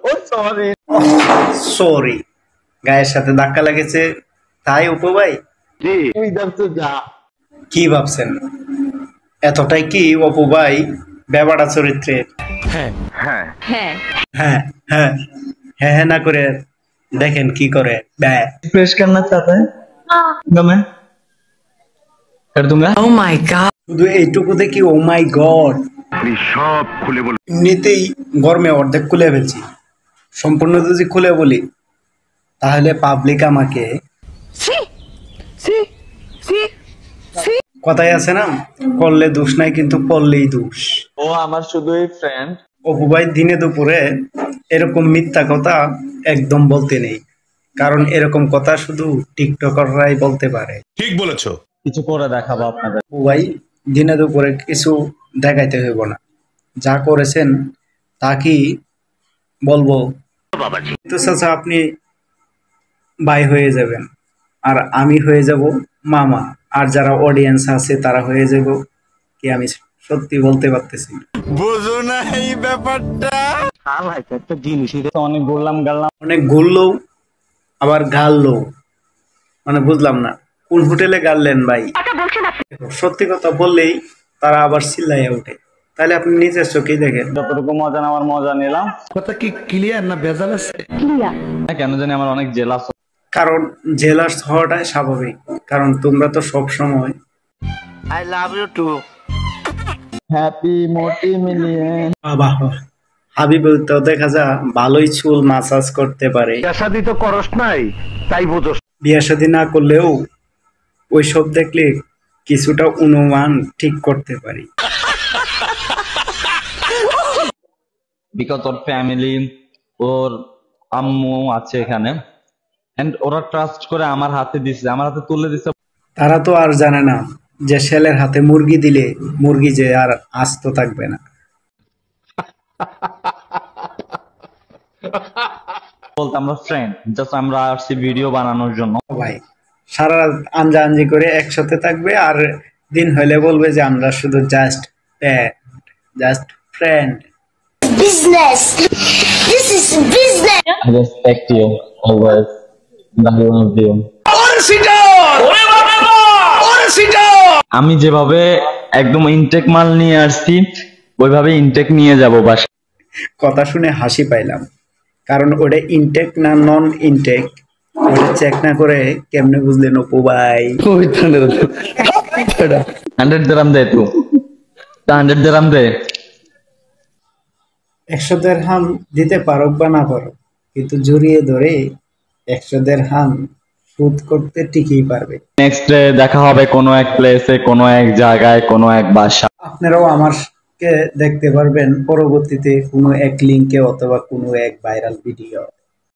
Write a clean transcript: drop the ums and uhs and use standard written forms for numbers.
ও sorry sorry, গায়ের সাথে ধাক্কা লেগেছে তাই অপু ভাই? কি ভাবছেন এতটাই কি অপু ভাই বেবাড়া চরিত্রের? হ্যাঁ হ্যাঁ হ্যাঁ হ্যাঁ হ্যাঁ হ্যাঁ না করে দেখেন কি করে। फ्रेश करना चाहता है मैं कर दूंगा। ও মাই গড, শুধু এইটুকু দেখি ও মাই গড সব খুলে বলি। এমনিতেই গরমে অর্ধেক খুলে ফেলছি, সম্পূর্ণ যদি খুলে বলি তাহলে পাবলিক আমাকে কথাই আছে না, করলে দোষ নাই কিন্তু পড়লেই দোষ। ও আমার শুধুই ফ্রেন্ড। অপু ভাই দিনে দুপুরে এরকম মিথ্যা কথা একদম বলতে নেই, কারণ এরকম কথা শুধু টিকটকাররাই বলতে পারে। ঠিক বলেছো, কিছু করে দেখাবো আপনাদের। অপু ভাই দিনে দুপুরে কিছু দেখাইতে হইব না, যা করেছেন তা কি বলবো। তো চাচা আপনি ভাই হয়ে যাবেন আর আমি হয়ে যাব মামা, আর যারা অডিয়েন্স আছে তারা হয়ে যাব কি, আমি সত্যি বলতে পারতেছি না। বুঝো না এই ব্যাপারটা। একটা জিনিস অনেক ঘুরলাম গাললাম, অনেক ঘুরলো আবার গাললো, মানে বুঝলাম না কোন হোটেলে গাললেন ভাই। সত্যি কথা বললেই তারা আবার চিল্লাইয়া ওঠে, তাহলে আপনি নিজের চোখেই দেখেন। যতটুকু মজা নেওয়ার মজা নিলাম। কথা কি ক্লিয়ার না ভেজাল আছে? কেন জানি আমার অনেক জেলাস। কারণ জেলাস হওয়াটাই স্বাভাবিক, কারণ তোমরা তো সব সময় I love you too happy মোটি মিলিয়ন। বাবা হাবিব তো দেখা যা ভালোই চুল মাসাজ করতে পারে। শাদি তো করস নাই তাই বুঝোস। বিয়ে শাদী না করলেও ওইসব দেখলে কিছুটা অনুমান ঠিক করতে পারি। বিকজ ওর ফ্যামিলি, ওর আম্মু আছে এখানে, এন্ড ওরা ট্রাস্ট করে আমার হাতে দিছে, আমার হাতে তুলে দিছে। তারা তো আর জানে না যে ছেলের হাতে মুরগি দিলে মুরগি যে আর আস্ত থাকবে না। বলতে আমরা ফ্রেন্ড, জাস্ট আমরা আসছি ভিডিও বানানোর জন্য। ভাই সারা রাত আঞ্জা আঞ্জি করে একসাথে থাকবে, আর দিন হলে বলবে যে আমরা শুধু just friend. Business. This is business. I respect you always. I love you. আমি যেভাবে একদম ইনটেক মাল নিয়ে আসছি ওইভাবে ইনটেক নিয়ে যাব বাস। কথা শুনে হাসি পাইলাম, কারণ ওটা ইনটেক না নন ইনটেক ওটা চেক না করে কেমনে বুঝলেন অপু ভাই? 100 দিরহাম দে তুই, 100 দিরহাম দে। 100 দিরহাম দিতে পারো বা না পারো, কিন্তু জড়িয়ে ধরে 100 দিরহাম শোধ করতে ঠিকই পারবে। নেক্সট ডে দেখা হবে কোনো এক প্লেসে, কোনো এক জায়গায়, কোনো এক বাসা। আপনারাও আমাকে দেখতে পারবেন পরবর্তীতে কোনো এক লিঙ্কে অথবা কোনো এক ভাইরাল ভিডিও।